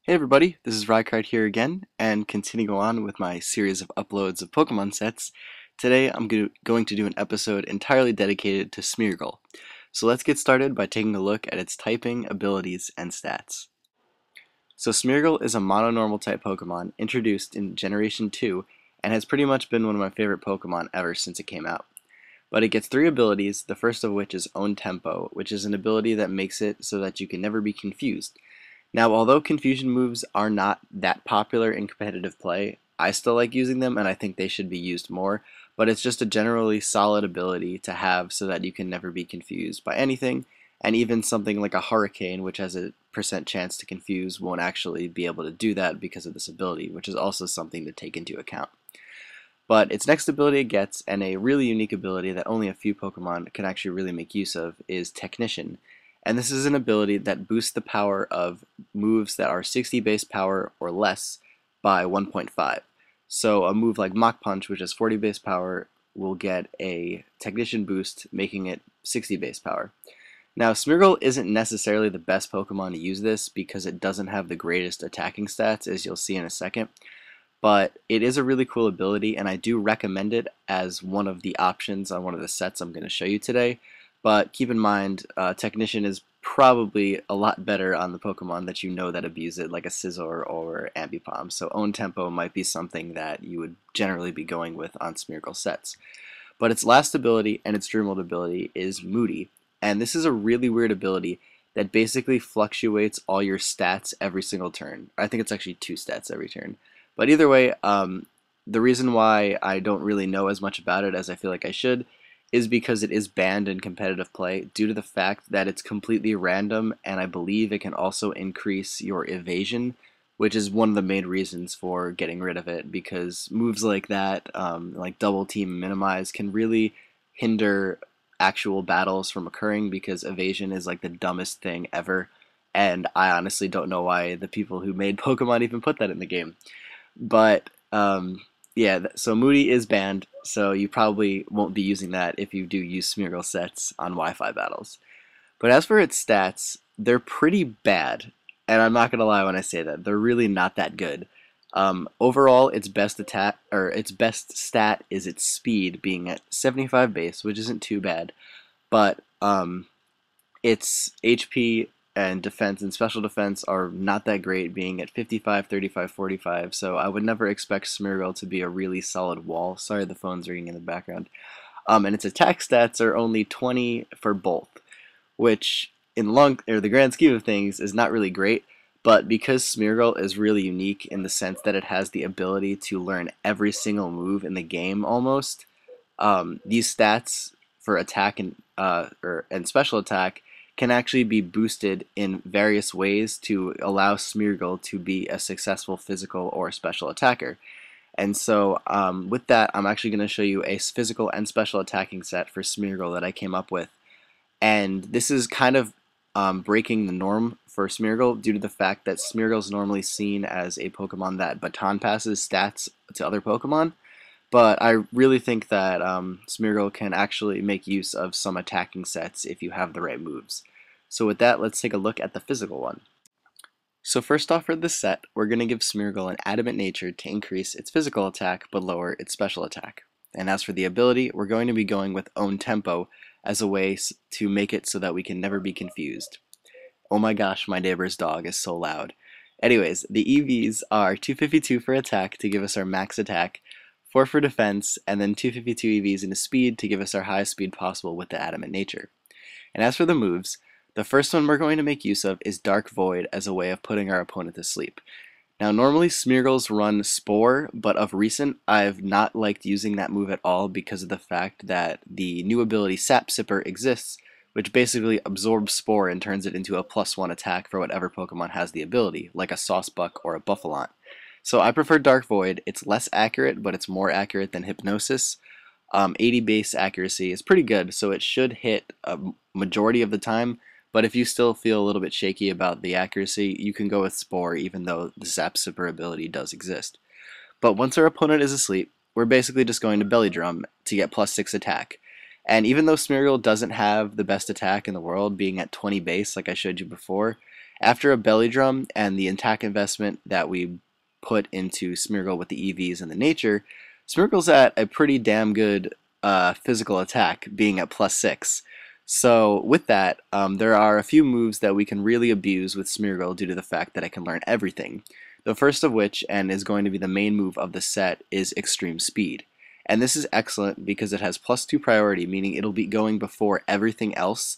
Hey everybody, this is Rykard here again, and continuing on with my series of uploads of Pokemon sets. Today I'm going to do an episode entirely dedicated to Smeargle. So let's get started by taking a look at its typing, abilities, and stats. So Smeargle is a mononormal type Pokemon introduced in Generation 2 and has pretty much been one of my favorite Pokemon ever since it came out. But it gets three abilities, the first of which is Own Tempo, which is an ability that makes it so that you can never be confused. Now, although confusion moves are not that popular in competitive play, I still like using them and I think they should be used more, but it's just a generally solid ability to have so that you can never be confused by anything, and even something like a Hurricane, which has a percent chance to confuse, won't actually be able to do that because of this ability, which is also something to take into account. But its next ability it gets, and a really unique ability that only a few Pokemon can actually really make use of, is Technician. And this is an ability that boosts the power of moves that are 60 base power or less by 1.5. So a move like Mach Punch, which is 40 base power, will get a Technician boost, making it 60 base power. Now, Smeargle isn't necessarily the best Pokemon to use this because it doesn't have the greatest attacking stats, as you'll see in a second, but it is a really cool ability, and I do recommend it as one of the options on one of the sets I'm going to show you today. But keep in mind, Technician is probably a lot better on the Pokemon that you know that abuse it, like a Scizor or Ambipom. So Own Tempo might be something that you would generally be going with on Smeargle sets. But its last ability and its Dream World ability is Moody, and this is a really weird ability that basically fluctuates all your stats every single turn. I think it's actually two stats every turn. But either way, the reason why I don't really know as much about it as I feel like I should is because it is banned in competitive play due to the fact that it's completely random, and I believe it can also increase your evasion, which is one of the main reasons for getting rid of it, because moves like that, like Double Team and Minimize, can really hinder actual battles from occurring because evasion is like the dumbest thing ever, and I honestly don't know why the people who made Pokemon even put that in the game. But yeah, so Moody is banned, so you probably won't be using that if you do use Smeargle sets on Wi-Fi battles. But as for its stats, they're pretty bad, and I'm not gonna lie when I say that. They're really not that good. Overall, its best attack or its best stat is its speed, being at 75 base, which isn't too bad. But its HP and defense and special defense are not that great, being at 55, 35, 45, so I would never expect Smeargle to be a really solid wall. Sorry, the phone's ringing in the background. And its attack stats are only 20 for both, which in the grand scheme of things is not really great, but because Smeargle is really unique in the sense that it has the ability to learn every single move in the game almost, these stats for attack and special attack can actually be boosted in various ways to allow Smeargle to be a successful physical or special attacker. And so with that, I'm actually going to show you a physical and special attacking set for Smeargle that I came up with. And this is kind of breaking the norm for Smeargle due to the fact that Smeargle is normally seen as a Pokemon that baton passes stats to other Pokemon. But I really think that Smeargle can actually make use of some attacking sets if you have the right moves. So with that, let's take a look at the physical one. So first off for this set, we're going to give Smeargle an Adamant Nature to increase its physical attack but lower its special attack. And as for the ability, we're going to be going with Own Tempo as a way to make it so that we can never be confused. Oh my gosh, my neighbor's dog is so loud. Anyways, the EVs are 252 for attack to give us our max attack, 4 for defense, and then 252 EVs into speed to give us our highest speed possible with the Adamant Nature. And as for the moves, the first one we're going to make use of is Dark Void as a way of putting our opponent to sleep. Now normally Smeargles run Spore, but of recent I've not liked using that move at all because of the fact that the new ability Sap Sipper exists, which basically absorbs Spore and turns it into a +1 attack for whatever Pokemon has the ability, like a Saucebuck or a Buffalont. So I prefer Dark Void. It's less accurate, but it's more accurate than Hypnosis. 80 base accuracy is pretty good, so it should hit a majority of the time, but if you still feel a little bit shaky about the accuracy, you can go with Spore even though the Zap Zipper ability does exist. But once our opponent is asleep, we're basically just going to Belly Drum to get +6 attack. And even though Smeargle doesn't have the best attack in the world, being at 20 base like I showed you before, after a Belly Drum and the attack investment that we put into Smeargle with the EVs and the nature, Smeargle's at a pretty damn good physical attack, being at +6. So with that, there are a few moves that we can really abuse with Smeargle due to the fact that it can learn everything. The first of which, and is going to be the main move of the set, is Extreme Speed. And this is excellent because it has +2 priority, meaning it'll be going before everything else,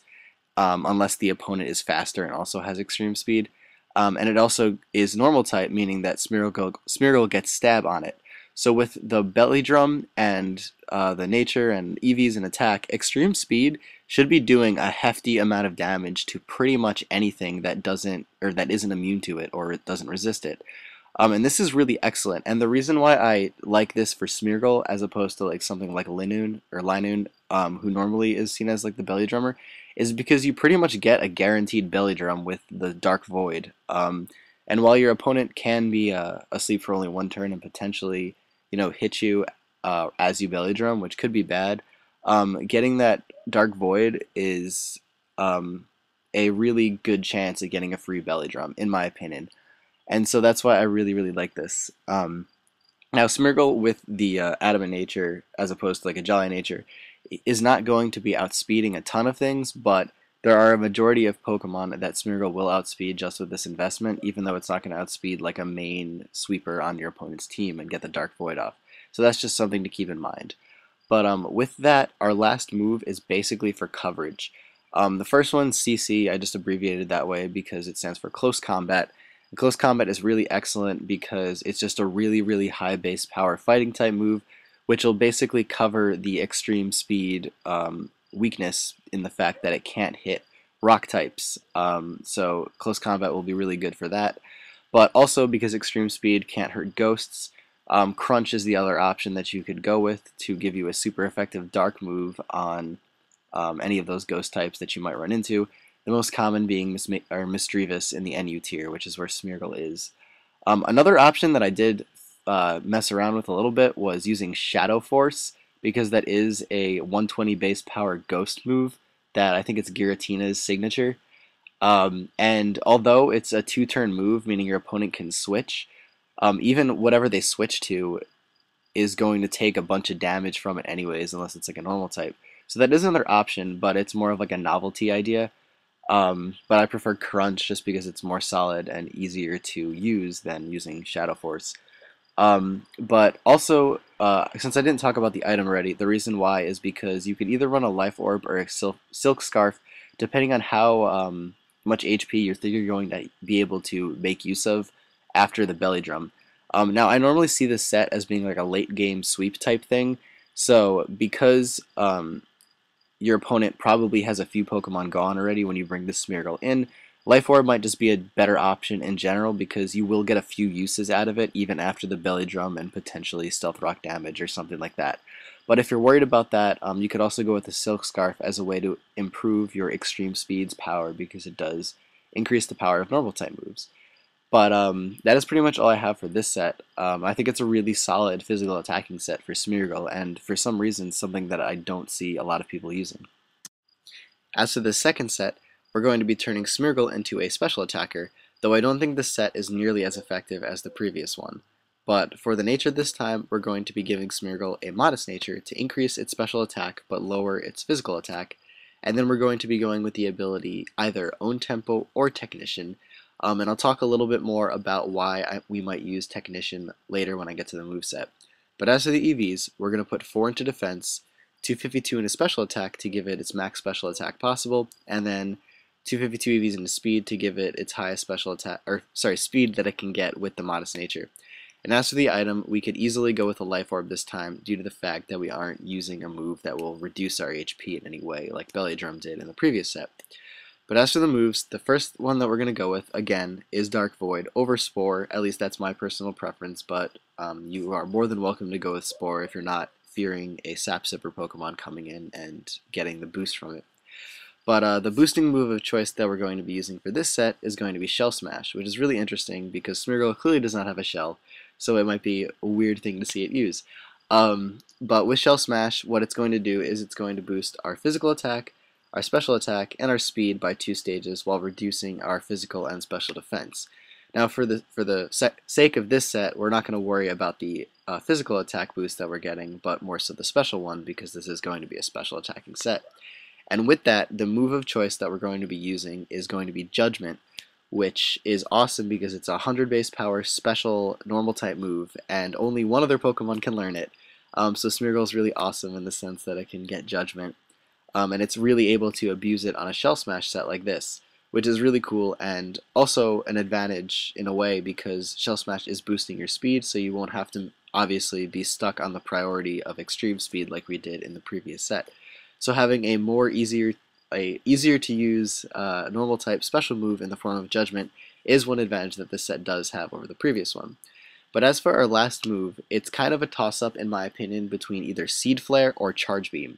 unless the opponent is faster and also has extreme speed. And it also is normal type, meaning that Smeargle gets stab on it. So with the Belly Drum and the nature and EVs and attack, extreme speed should be doing a hefty amount of damage to pretty much anything that doesn't or that isn't immune to it or it doesn't resist it. And this is really excellent. And the reason why I like this for Smeargle as opposed to like something like Linoone, who normally is seen as like the belly drummer, is because you pretty much get a guaranteed belly drum with the Dark Void. And while your opponent can be asleep for only one turn and potentially, hit you as you belly drum, which could be bad, getting that Dark Void is a really good chance at getting a free belly drum, in my opinion. And so that's why I really, really like this. Now, Smeargle with the Adamant Nature, as opposed to like a Jolly Nature, is not going to be outspeeding a ton of things, but there are a majority of Pokemon that Smeargle will outspeed just with this investment, even though it's not going to outspeed like a main sweeper on your opponent's team and get the Dark Void off. So that's just something to keep in mind. But with that, our last move is basically for coverage. The first one, CC, I just abbreviated that way because it stands for Close Combat. And Close Combat is really excellent because it's just a really, really high base power fighting type move, which will basically cover the extreme speed weakness in the fact that it can't hit rock types. So Close Combat will be really good for that. But also because extreme speed can't hurt ghosts, Crunch is the other option that you could go with to give you a super effective dark move on any of those ghost types that you might run into. The most common being Misdreavus in the NU tier, which is where Smeargle is. Another option that I did mess around with a little bit was using Shadow Force, because that is a 120 base power ghost move that I think it's Giratina's signature. And although it's a 2-turn move, meaning your opponent can switch, even whatever they switch to is going to take a bunch of damage from it anyways, unless it's like a normal type. So that is another option, but it's more of like a novelty idea. But I prefer Crunch just because it's more solid and easier to use than using Shadow Force. But also, since I didn't talk about the item already, the reason why is because you can either run a Life Orb or a Silk Scarf, depending on how much HP you think you're going to be able to make use of after the Belly Drum. Now, I normally see this set as being like a late game sweep type thing, so because your opponent probably has a few Pokemon gone already when you bring the Smeargle in, Life Orb might just be a better option in general because you will get a few uses out of it even after the Belly Drum and potentially Stealth Rock damage or something like that. But if you're worried about that, you could also go with the Silk Scarf as a way to improve your Extreme Speed's power because it does increase the power of normal type moves. But that is pretty much all I have for this set. I think it's a really solid physical attacking set for Smeargle, and for some reason something that I don't see a lot of people using. As for the second set, we're going to be turning Smeargle into a special attacker, though I don't think this set is nearly as effective as the previous one. But for the nature this time, we're going to be giving Smeargle a modest nature to increase its special attack but lower its physical attack, and then we're going to be going with the ability either Own Tempo or Technician. And I'll talk a little bit more about why we might use Technician later when I get to the moveset. But as for the EVs, we're going to put 4 into defense, 252 into special attack to give it its max special attack possible, and then 252 EVs into speed to give it its highest special attack, speed that it can get with the modest nature. And as for the item, we could easily go with a Life Orb this time due to the fact that we aren't using a move that will reduce our HP in any way like Belly Drum did in the previous set. But as for the moves, the first one that we're going to go with, again, is Dark Void over Spore. At least that's my personal preference, but you are more than welcome to go with Spore if you're not fearing a Sap Sipper Pokemon coming in and getting the boost from it. But the boosting move of choice that we're going to be using for this set is going to be Shell Smash, which is really interesting because Smeargle clearly does not have a shell, so it might be a weird thing to see it use. But with Shell Smash, what it's going to do is it's going to boost our physical attack, our special attack, and our speed by 2 stages while reducing our physical and special defense. Now, for the sake of this set, we're not going to worry about the physical attack boost that we're getting, but more so the special one, because this is going to be a special attacking set. And with that, the move of choice that we're going to be using is going to be Judgment, which is awesome because it's a 100 base power special normal type move, and only one other Pokemon can learn it. So Smeargle is really awesome in the sense that it can get Judgment, and it's really able to abuse it on a Shell Smash set like this, which is really cool and also an advantage in a way because Shell Smash is boosting your speed, so you won't have to obviously be stuck on the priority of extreme speed like we did in the previous set. So having a easier to use normal type special move in the form of Judgment is one advantage that this set does have over the previous one. But as for our last move, it's kind of a toss-up in my opinion between either Seed Flare or Charge Beam.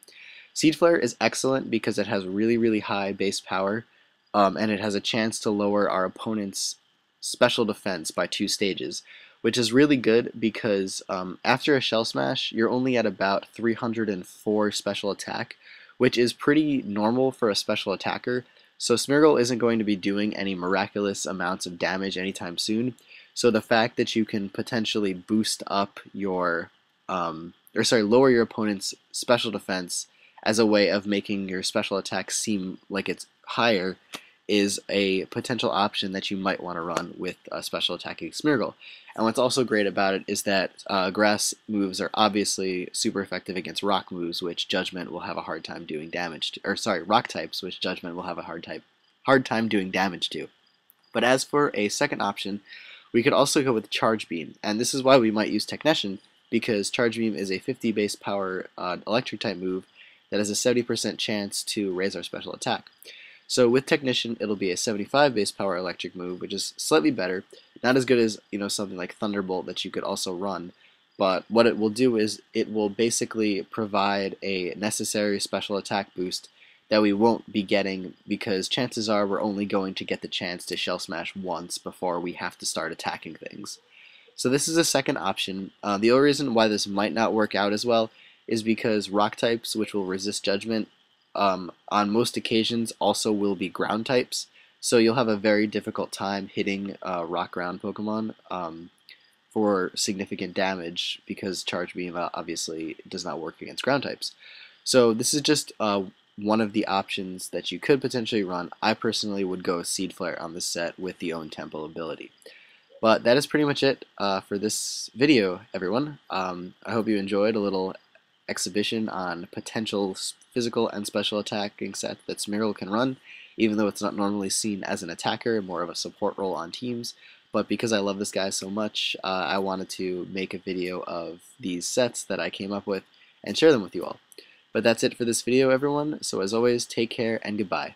Seed Flare is excellent because it has really high base power, and it has a chance to lower our opponent's special defense by 2 stages, which is really good because after a Shell Smash, you're only at about 304 special attack, which is pretty normal for a special attacker, so Smeargle isn't going to be doing any miraculous amounts of damage anytime soon, so the fact that you can potentially boost up your, lower your opponent's special defense as a way of making your special attack seem like it's higher is a potential option that you might want to run with a special attacking Smeargle. And what's also great about it is that grass moves are obviously super effective against rock moves, which Judgment will have a hard time doing damage to, rock types, which Judgment will have a hard time doing damage to. But as for a second option, we could also go with Charge Beam, and this is why we might use Technician, because Charge Beam is a 50 base power electric type move that has a 70% chance to raise our special attack. So with Technician, it'll be a 75 base power electric move, which is slightly better. Not as good as something like Thunderbolt that you could also run, but what it will do is it will basically provide a necessary special attack boost that we won't be getting because chances are we're only going to get the chance to Shell Smash once before we have to start attacking things. So this is a second option. The only reason why this might not work out as well is because rock types, which will resist Judgment, on most occasions also will be ground types, so you'll have a very difficult time hitting rock ground Pokemon for significant damage because Charge Beam obviously does not work against ground types. So this is just one of the options that you could potentially run. I personally would go Seed Flare on this set with the Own Temple ability. But that is pretty much it for this video, everyone. I hope you enjoyed a little exhibition on potential physical and special attacking set that Smeargle can run, even though it's not normally seen as an attacker, more of a support role on teams. But because I love this guy so much, I wanted to make a video of these sets that I came up with and share them with you all. But that's it for this video, everyone, so as always, take care and goodbye.